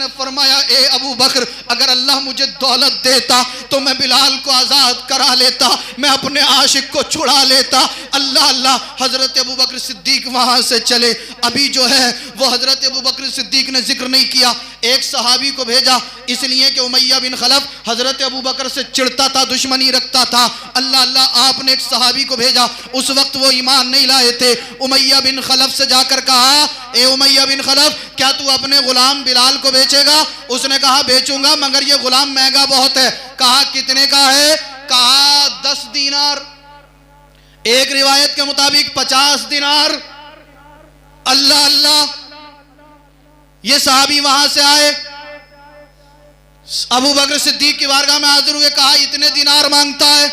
ने फरमाया, ए अबू बकर, अगर अल्लाह मुझे दौलत देता तो मैं बिलाल को आज़ाद करा लेता, मैं अपने आशिक को छुड़ा लेता। अल्लाह अल्लाह। हज़रत अबू बकर सिद्दीक वहाँ से चले। अभी जो है वो हज़रत अबू बकर सिद्दीक ने जिक्र नहीं किया, एक सहाबी को भेजा, इसलिए कि उमैया बिन खलफ हज़रत अबू बकर से चिढ़ता था, दुश्मनी रखता था। अल्लाह अल्लाह, आपने एक सहाबी को भेजा, उस वक्त वो ईमान नहीं लाए थे। उमैया बिन खलफ से जाकर कहा, ए उमैया बिन खलफ, क्या तू अपने गुलाम बिलाल को बेचेगा? उसने कहा बेचूंगा, मगर ये गुलाम महंगा बहुत है। कहा कितने का है? कहा 10 दीनार, एक रिवायत के मुताबिक 50 दीनार। अल्लाह अल्लाह। ये सहाबी वहां से आए, अबू बकर सिद्दीक की बारगाह में हाजिर हुए, कहा इतने दिनार मांगता है।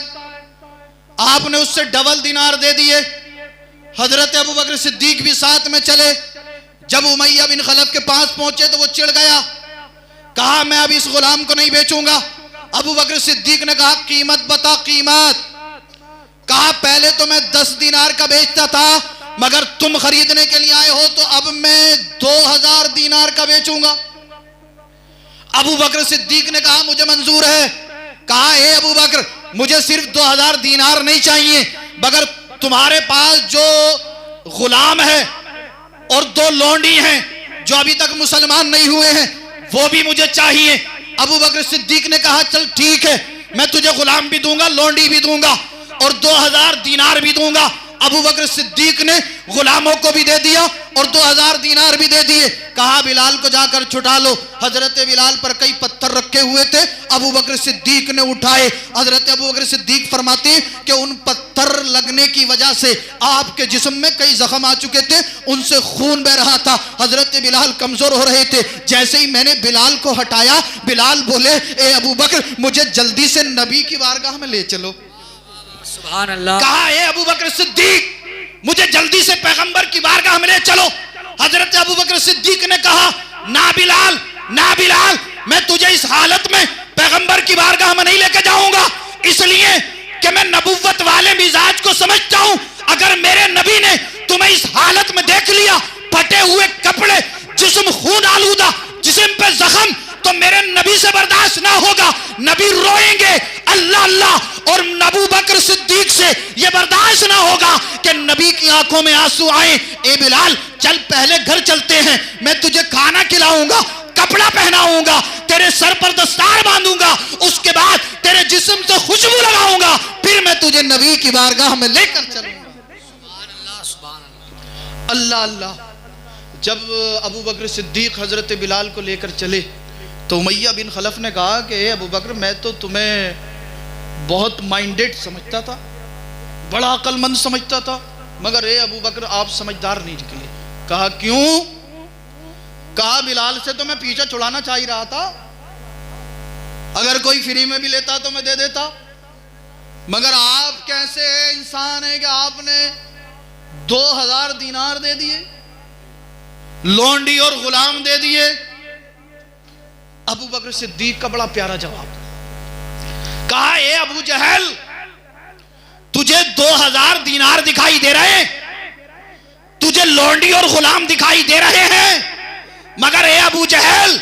आपने उससे डबल दिनार दे दिए। हजरत अबू बकर सिद्दीक भी साथ में चले। जब उमैया बिन खलफ के पास पहुंचे तो वो चिढ़ गया, कहा मैं अब इस गुलाम को नहीं बेचूंगा। अबू बकर सिद्दीक ने कहा कीमत बता, कीमत। कहा पहले तो मैं 10 दिनार का बेचता था, मगर तुम खरीदने के लिए आए हो तो अब मैं 2000 दिनार का बेचूंगा। अबू बकर सिद्दीक ने कहा मुझे मंजूर है। कहा हे अबू बकर, मुझे सिर्फ 2000 दिनार नहीं चाहिए, मगर तुम्हारे पास जो गुलाम है और 2 लौंडी हैं जो अभी तक मुसलमान नहीं हुए हैं, वो भी मुझे चाहिए। अबू बकर सिद्दीक ने कहा चल ठीक है, मैं तुझे गुलाम भी दूंगा, लौंडी भी दूंगा और 2000 दिनार भी दूंगा। अबू बकर सिद्दीक ने गुलामों को भी दे दिया और 2000 दिनार भी दे दिए। कहा बिलाल को जाकर छुटा लो। हजरत बिलाल पर कई पत्थर रखे हुए थे, अबू बकर सिद्दीक ने उठाए। हजरत अबू बकर सिद्दीक फरमाते कि उन पत्थर लगने की वजह से आपके जिस्म में कई जख्म आ चुके थे, उनसे खून बह रहा था। हजरत बिलाल कमजोर हो रहे थे। जैसे ही मैंने बिलाल को हटाया, बिलाल बोले ए अबू बकर, मुझे जल्दी से नबी की बारगाह में ले चलो। सुभान अल्लाह। कहा ए अबू बकर सिद्दीक, मुझे जल्दी से पैगंबर की बारगाह में ले चलो। हजरत अबू बकर सिद्दीक ने कहा ना बिलाल, ना बिलाल, मैं तुझे इस हालत में पैगंबर की बारगाह में नहीं लेके जाऊंगा, इसलिए कि मैं नबुव्वत वाले मिजाज को समझता हूं। अगर मेरे नबी ने तुम्हें इस हालत में देख लिया, फटे हुए कपड़े, जिस्म खून आलूदा, जिस्म पे जख्म, तो मेरे नबी से बर्दाश्त ना होगा, नबी रोएंगे। अल्लाह अल्लाह। और अबू बकर सिद्दीक से ये बर्दाश्त ना होगा कि नबी की आंखों में आंसू आए। ए बिलाल, चल पहले घर चलते हैं, मैं तुझे खाना खिलाऊंगा, कपड़ा पहनाऊंगा, तेरे सर पर दस्तार बांधूंगा, उसके बाद तेरे जिस्म से खुशबू लगाऊंगा, फिर मैं तुझे नबी की बारगाह में लेकर चलूंगा। सुभान अल्लाह, सुभान अल्लाह। अल्लाह अल्लाह। जब अबू बकर सिद्दीक हजरत बिलाल को लेकर चले तो उमैया बिन खलफ ने कहा कि ए अबू बकर, मैं तो तुम्हें बहुत माइंडेड समझता था, बड़ा अक्लमंद समझता था, मगर ए अबू बकर आप समझदार नहीं निकले। कहा क्यों? कहा बिलाल से तो मैं पीछा छुड़ाना चाह ही रहा था, अगर कोई फ्री में भी लेता तो मैं दे देता, मगर आप कैसे इंसान है कि आपने 2000 दिनार दे दिए, लौंडी और गुलाम दे दिए। अबू बकर सिद्दीक का बड़ा प्यारा जवाब। कहा ए अबू जहल, तुझे 2000 दिनार दिखाई दे रहे, तुझे लौंडी और गुलाम दिखाई दे रहे हैं, मगर ए अबू जहल,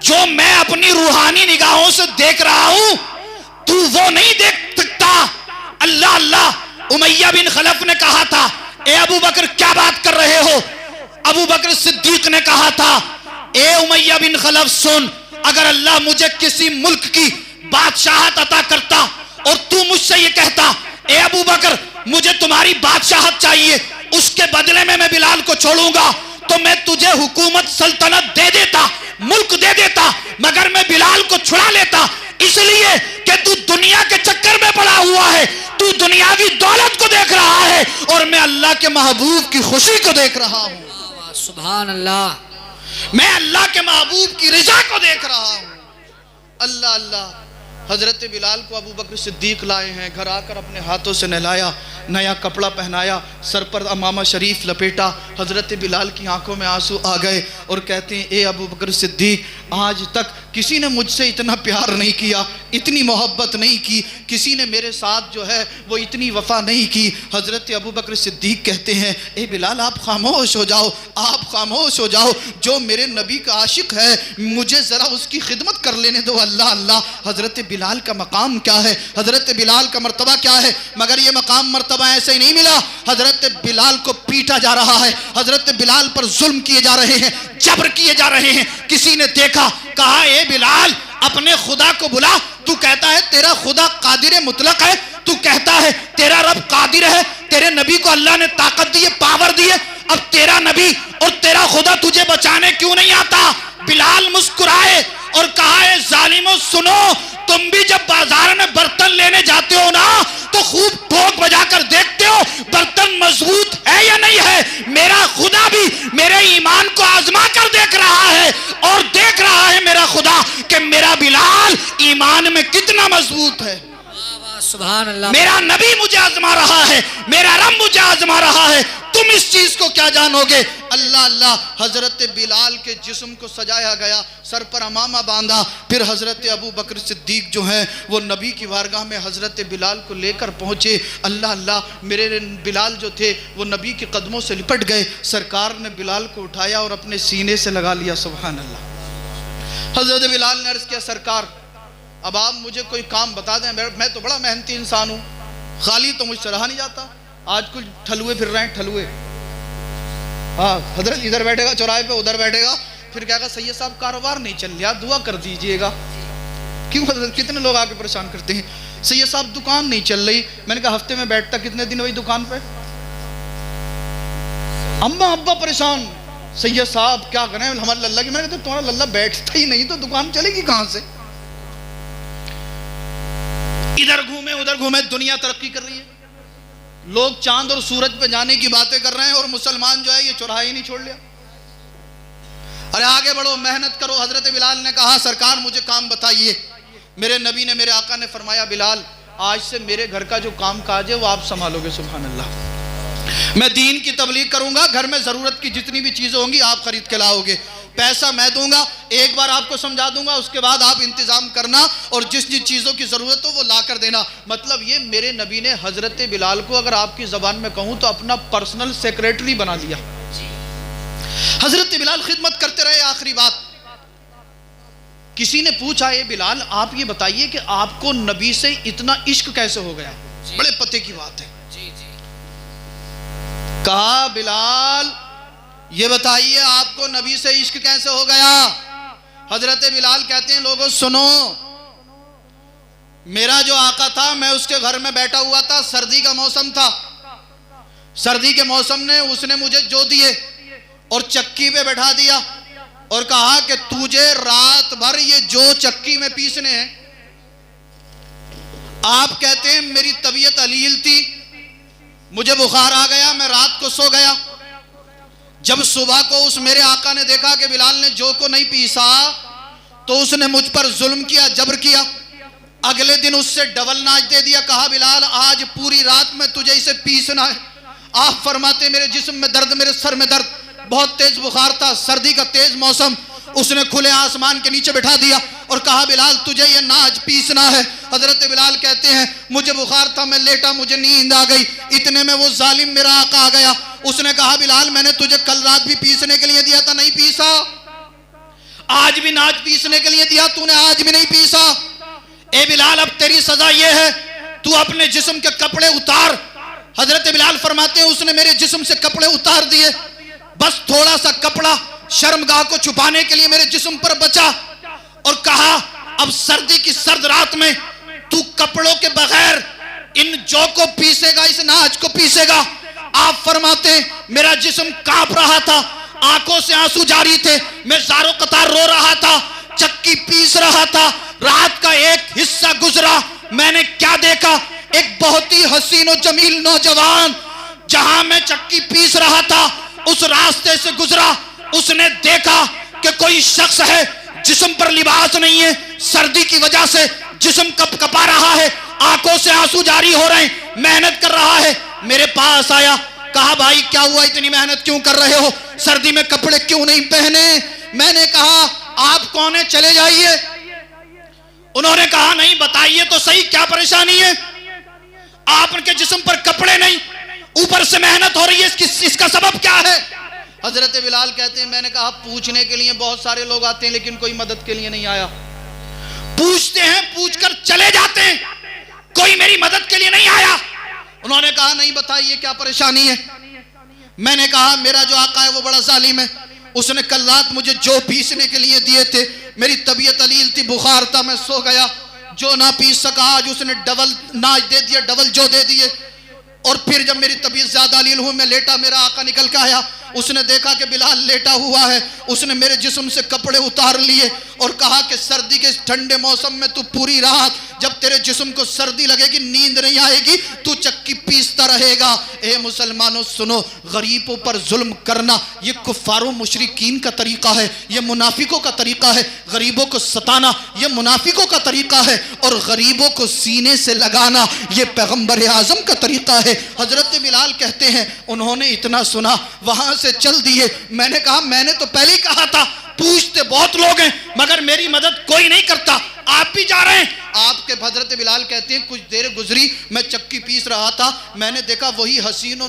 जो मैं अपनी रूहानी निगाहों से देख रहा हूं, तू वो नहीं देख सकता। अल्लाह अल्लाह। उमैया बिन खलफ ने कहा था ए अबू बकर क्या बात कर रहे हो? अबू बकर सिद्दीक ने कहा था ए उमैया बिन खलफ सुन, अगर अल्लाह मुझे किसी मुल्क की बादशाहत अता करता और तू मुझसे ये कहता ए अबू बकर मुझे तुम्हारी बादशाहत चाहिए, उसके बदले में मैं बिलाल को छोड़ूंगा, तो मैं तुझे हुकूमत सल्तनत दे देता, मुल्क दे देता, मगर मैं बिलाल को छुड़ा लेता, इसलिए कि तू दुनिया के चक्कर में पड़ा हुआ है, तू दुनियावी दौलत को देख रहा है और मैं अल्लाह के महबूब की खुशी को देख रहा हूं। सुभान अल्लाह। मैं अल्लाह के महबूब की रजा को देख रहा हूं। अल्लाह अल्लाह। हजरत बिलाल को अबू बकर सिद्दीक लाए हैं, घर आकर अपने हाथों से नहलाया, नया कपड़ा पहनाया, सर पर अमामा शरीफ लपेटा। हज़रत बिलाल की आंखों में आंसू आ गए और कहते हैं, ए अबू बकर सिद्दीक, आज तक किसी ने मुझसे इतना प्यार नहीं किया, इतनी मोहब्बत नहीं की, किसी ने मेरे साथ जो है वो इतनी वफ़ा नहीं की। हज़रत अबू बकर सिद्दीक कहते हैं, ए बिलाल आप खामोश हो जाओ, आप खामोश हो जाओ, जो मेरे नबी का आशिक है मुझे ज़रा उसकी खिदमत कर लेने दो। अल्लाह अल्लाह, हज़रत बिलाल का मकाम क्या है, हज़रत बिलाल का मर्तबा क्या है। मगर ये मकाम मर्तबा ऐसे ही नहीं मिला। हज़रत बिलाल को पीटा जा रहा है, हज़रत बिलाल पर जुल्म किए जा रहे हैं, जबर किए जा रहे हैं। किसी ने देखा, कहा, ए बिलाल अपने खुदा को बुला। तू कहता है तेरा खुदा कादिर मुतलक है, तू कहता है तेरा रब कादिर है, तेरे नबी को अल्लाह ने ताकत दी है, पावर दी है, अब तेरा नबी और तेरा खुदा तुझे बचाने क्यों नहीं आता। बिलाल मुस्कुराए और कहा, है जालिमों सुनो, तुम भी जब बाजार में बर्तन लेने जाते हो ना तो खूब ठोक बजाकर देखते हो बर्तन मजबूत है या नहीं है। मेरा खुदा भी मेरे ईमान को आजमा कर देख रहा है और देख रहा है मेरा खुदा कि मेरा बिलाल ईमान में कितना मजबूत है। सुभान अल्लाह। मेरा नबी मुझे आजमा रहा है, मेरा रब मुझे आजमा रहा है, तुम इस चीज को क्या जानोगे। अल्लाह अल्लाह, हजरत बिलाल के जिस्म को सजाया गया, सर पर अमामा बांधा। फिर हजरत अबू बकर सिद्दीक जो हैं वो नबी की वारगाह में हजरत बिलाल को लेकर पहुंचे। अल्लाह अल्लाह, मेरे बिलाल जो थे वो नबी के कदमों से लिपट गए। सरकार ने बिलाल को उठाया और अपने सीने से लगा लिया। सुभान अल्लाह। हजरत बिलाल ने अर्ज किया, सरकार अब आप मुझे कोई काम बता दें, मैं तो बड़ा मेहनती इंसान हूँ, खाली तो मुझसे रहा नहीं जाता। आज कुछ ठलुए फिर रहे हैं, ठलुए। हाँ, हजरत इधर बैठेगा चौराहे पे, उधर बैठेगा, फिर कहेगा सैयद साहब कारोबार नहीं चल रहा, दुआ कर दीजिएगा। क्यों हजरत, कितने लोग आके परेशान करते हैं, सैयद साहब दुकान नहीं चल रही। मैंने कहा हफ्ते में बैठता कितने दिन वही दुकान पे। अम्मा अब्बा परेशान, सैयद साहब क्या करें हमारे लल्ला की। मैंने कहा तुम्हारा लल्ला बैठता ही नहीं तो दुकान चलेगी कहां से। इधर घूमे उधर घूमे, दुनिया तरक्की कर रही है, लोग चांद और सूरज पे जाने की बातें कर रहे हैं और मुसलमान जो है ये चौराहा ही नहीं छोड़ लिया। अरे आगे बढ़ो, मेहनत करो। हजरत बिलाल ने कहा, सरकार मुझे काम बताइए। मेरे नबी ने, मेरे आका ने फरमाया, बिलाल आज से मेरे घर का जो काम काज है वो आप संभालोगे। सुभान अल्लाह। मैं दीन की तबलीग करूंगा, घर में जरूरत की जितनी भी चीजें होंगी आप खरीद के लाओगे, पैसा मैं दूंगा, एक बार आपको समझा दूंगा, उसके बाद आप इंतजाम करना और जिस जिस चीज़ों की ज़रूरत हो वो ला कर देना। मतलब ये मेरे नबी ने हज़रत बिलाल को, अगर आपकी ज़बान में कहूँ तो, अपना पर्सनल सेक्रेटरी बना लिया। हज़रत बिलाल खिदमत करते रहे। आखिरी बात, किसी ने पूछा, ये बिलाल आप ये बताइए कि आपको नबी से इतना इश्क कैसे हो गया। बड़े पते की बात है। कहा, बिलाल ये बताइए आपको नबी से इश्क कैसे हो गया। हजरत बिलाल कहते हैं, लोगों सुनो, मेरा जो आका था मैं उसके घर में बैठा हुआ था, सर्दी का मौसम था, सर्दी के मौसम ने उसने मुझे जो दिए और चक्की पे बैठा दिया और कहा कि तुझे रात भर ये जो चक्की में पीसने हैं। आप कहते हैं मेरी तबीयत अलील थी, मुझे बुखार आ गया, मैं रात को सो गया। जब सुबह को उस मेरे आका ने देखा कि बिलाल ने जो को नहीं पीसा तो उसने मुझ पर जुल्म किया, जबर किया। अगले दिन उससे डबल नाच दे दिया। कहा, बिलाल आज पूरी रात में तुझे इसे पीसना है। आप फरमाते, मेरे जिस्म में दर्द, मेरे सर में दर्द, बहुत तेज बुखार था, सर्दी का तेज मौसम। उसने खुले आसमान के नीचे बैठा दिया और कहा, बिलाल तुझे ये नाच पीसना है। हजरत बिलाल कहते हैं, मुझे बुखार था, मैं लेटा, मुझे नींद आ गई। इतने में वो जालिम मेरा आका आ गया। उसने कहा, बिलाल मैंने तुझे कल रात भी पीसने के लिए दिया था, नहीं पीसा। आज भी नाच पीसने के लिए दिया, तूने आज भी नहीं पीसा। ए बिलाल अब तेरी सजा ये है, तू अपने जिस्म के कपड़े उतार। हजरत बिलाल फरमाते हैं, उसने मेरे जिस्म से कपड़े उतार दिए, बस थोड़ा सा कपड़ा शर्मगाह को छुपाने के लिए मेरे जिस्म पर बचा और कहा, अब सर्दी की सर्द रात में तू कपड़ों के बगैर इन जौ को पीसेगा, इस नाच को पीसेगा। आप फरमाते, मेरा जिस्म कांप रहा था, आंखों से आंसू जारी थे, मैं ज़ारो कतार रो रहा था, चक्की पीस रहा था। रात का एक हिस्सा गुजरा, मैंने क्या देखा, एक बहुत ही हसीन और जमील नौजवान जहां मैं चक्की पीस रहा था उस रास्ते से गुजरा। उसने देखा कि कोई शख्स है, जिस्म पर लिबास नहीं है, सर्दी की वजह से जिस्म कपकपा रहा है, आंखों से आंसू जारी हो रहे हैं, मेहनत कर रहा है, मेरे पास आया, कहा भाई क्या हुआ, इतनी मेहनत क्यों कर रहे हो, सर्दी में कपड़े क्यों नहीं पहने। मैंने कहा आप कौन है, चले जाइए। उन्होंने कहा नहीं बताइए तो सही क्या परेशानी है, आपके जिस्म पर कपड़े नहीं, ऊपर से मेहनत हो रही है, इसका सबब क्या है। हजरत बिलाल कहते हैं मैंने कहा पूछने के लिए बहुत सारे लोग आते हैं लेकिन कोई मदद के लिए नहीं आया। पूछते हैं, पूछकर चले जाते हैं, कोई मेरी मदद के लिए नहीं आया। उन्होंने कहा नहीं बताइए क्या परेशानी है। मैंने कहा मेरा जो आका है वो बड़ा जालिम है, उसने कल रात मुझे जो पीसने के लिए दिए थे, मेरी तबीयत अलील थी, बुखार था, मैं सो गया, जो ना पीस सका आज उसने डबल नाज दे दिया, डबल जो दे दिए। और फिर जब मेरी तबीयत ज्यादा अलील हुई, मैं लेटा, मेरा आका निकल के आया, उसने देखा कि बिलाल लेटा हुआ है, उसने मेरे जिस्म से कपड़े उतार लिए और कहा कि सर्दी के ठंडे मौसम में तू पूरी रात जब तेरे जिस्म को सर्दी लगेगी, नींद नहीं आएगी, तू चक्की पीसता रहेगा। ए मुसलमानों सुनो, गरीबों पर जुल्म करना ये कुफ्फारों मुशरिकीन का तरीका है, ये मुनाफिकों का तरीका है। गरीबों को सताना ये मुनाफिकों का तरीका है और गरीबों को सीने से लगाना ये पैगंबर आजम का तरीका है। हजरत बिलाल कहते हैं उन्होंने इतना सुना, वहां से चल दिए। मैंने कहा मैंने तो पहले ही कहा था, पूछते बहुत लोग हैं मगर मेरी मदद कोई नहीं करता, आप भी जा रहे हैं। आपके हजरत बिलाल कहते हैं कुछ देर गुजरी, मैं चक्की पीस रहा था, मैंने देखा वही हसीन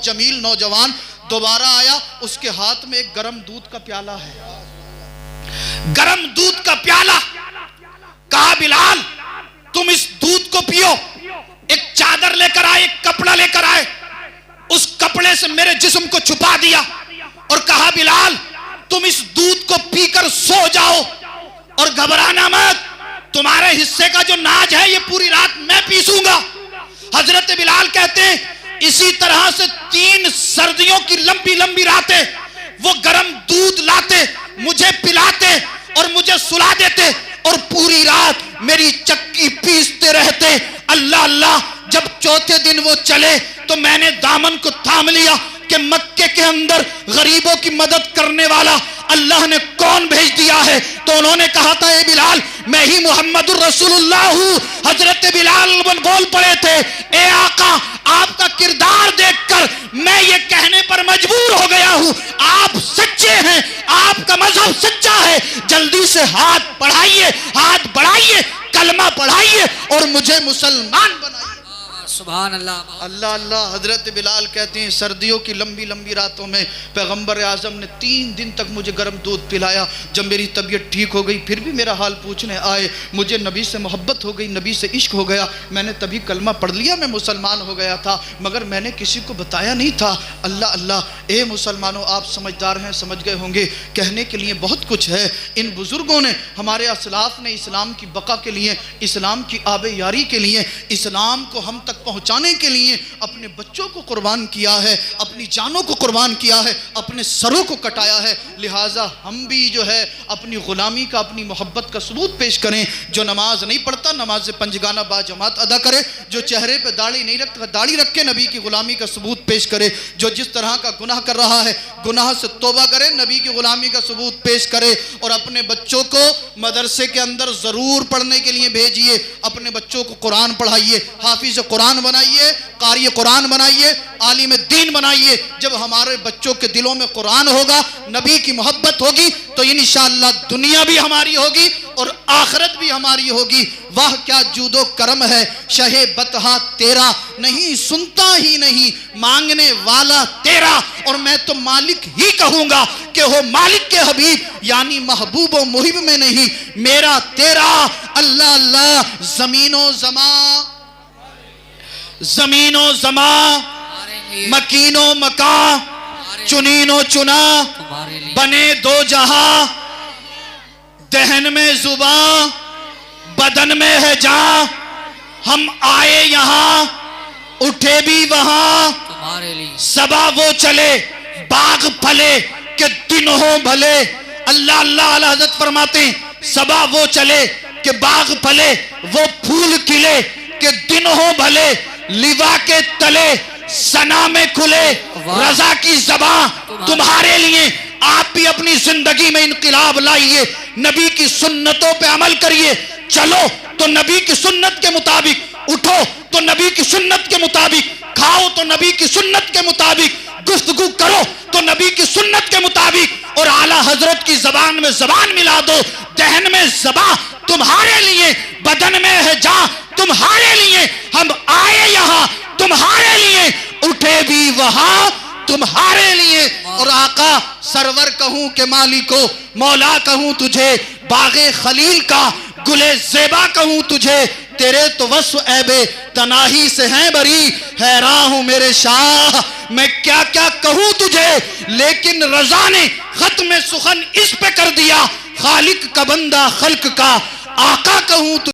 जमील नौजवान दोबारा आया, उसके हाथ में एक गरम दूध का प्याला है, गरम दूध का प्याला। कहा बिलाल तुम इस दूध को पियो। एक चादर लेकर आए, एक कपड़ा लेकर आए, उस कपड़े से मेरे जिस्म को छुपा दिया और कहा बिलाल तुम इस दूध को पीकर सो जाओ और घबराना मत, तुम्हारे हिस्से का जो नाज है ये पूरी रात मैं पीसूंगा। हजरत बिलाल कहते हैं इसी तरह से 3 सर्दियों की लंबी लंबी रातें वो गर्म दूध लाते, मुझे पिलाते और मुझे सुला देते और पूरी रात मेरी चक्की पीसते रहते। अल्लाह अल्लाह, जब चौथे दिन वो चले तो मैंने दामन को थाम लिया कि मक्के के अंदर गरीबों की मदद करने वाला अल्लाह ने कौन भेज दिया है। तो उन्होंने कहा था ए बिलाल मैं ही मोहम्मदुर रसूलुल्लाह हूँ। हजरत बिलाल बोल पड़े थे ए आका आपका किरदार देखकर मैं ये कहने पर मजबूर हो गया हूँ, आप सच्चे हैं, आपका मजहब सच्चा है, जल्दी से हाथ बढ़ाइए, हाथ बढ़ाइए, कलमा पढ़ाइए और मुझे मुसलमान बनाइए। सुभान अल्लाह, अल्लाह अल्लाह। हजरत बिलाल कहते हैं सर्दियों की लंबी लंबी रातों में पैगंबर आजम ने 3 दिन तक मुझे गर्म दूध पिलाया। जब मेरी तबीयत ठीक हो गई फिर भी मेरा हाल पूछने आए, मुझे नबी से मोहब्बत हो गई, नबी से इश्क हो गया, मैंने तभी कलमा पढ़ लिया, मैं मुसलमान हो गया था, मगर मैंने किसी को बताया नहीं था। अल्लाह अल्लाह। ए मुसलमानों आप समझदार हैं, समझ गए होंगे, कहने के लिए बहुत कुछ है। इन बुजुर्गों ने, हमारे असलाफ ने इस्लाम की बका के लिए, इस्लाम की आबे यारी के लिए, इस्लाम को हम तक पहुंचाने के लिए अपने बच्चों को कुर्बान किया है, अपनी जानों को कुर्बान किया है, अपने सरों को कटाया है। लिहाजा हम भी जो है अपनी गुलामी का, अपनी मोहब्बत का सबूत पेश करें। जो नमाज नहीं पढ़ता नमाज पंजगाना बाजमात अदा करे, जो चेहरे पे दाढ़ी नहीं रखता दाढ़ी रख के नबी की गुलामी का सबूत पेश करे, जो जिस तरह का गुनाह कर रहा है गुनाह से तौबा करे, नबी की गुलामी का सबूत पेश करे और अपने बच्चों को मदरसे के अंदर ज़रूर पढ़ने के लिए भेजिए। अपने बच्चों को कुरान पढ़ाइए, हाफिज कुरान बनाइए, कारी कुरान बनाइए, आलिम दीन बनाइए। जब हमारे बच्चों के दिलों में कुरान होगा, नबी की मोहब्बत होगी तो इंशाअल्लाह दुनिया भी हमारी होगी और आखिरत भी हमारी होगी। वाह क्या जूदो करम है शहे बतहा तेरा, नहीं सुनता ही नहीं मांगने वाला तेरा, और मैं तो मालिक ही कहूंगा कि हो मालिक के हबीब, यानी महबूब व मुहिब में नहीं मेरा तेरा। अल्लाह अल्लाह। जमीनो जमा मकीनो मका चुनीनो चुना बने 2 जहां, दहन में जुबा बदन में है जान, हम आए यहाँ उठे भी वहां, सबा वो चले बाग फले के दिन हो भले। अल्लाह अल्लाह अल्लाह हज़रत फरमाते सबा वो चले के बाग फले, वो फूल खिले के दिन हो भले, लिवा के तले सना में खुले रजा की ज़बां तुम्हारे लिए। आप भी अपनी जिंदगी में इनकलाब लाइए, नबी की सुन्नतों पे अमल करिए। चलो तो नबी की सुन्नत के मुताबिक, उठो तो नबी की सुन्नत के मुताबिक, खाओ तो नबी की सुन्नत के मुताबिक, गुफ्तगू करो तो नबी की सुन्नत के मुताबिक, और आला हजरत की जबान में जबान मिला दो। दहन में ज़बा तुम्हारे लिए, बदन में है जा तुम्हारे लिए। हम आए यहाँ तुम्हारे लिए, उठे भी वहां तुम्हारे लिए। और आका सरवर कहूं के मालिको, मौला कहूं तुझे, बागे खलील का गुले ज़ेबा कहूं तुझे, तेरे तो वस्फ ऐबे तनाही से हैं बरी। हैरान हूं मेरे शाह मैं क्या क्या कहूं तुझे, लेकिन रज़ा ने खत्म सुखन इस पे कर दिया, खालिक का बंदा खल्क का आका कहूं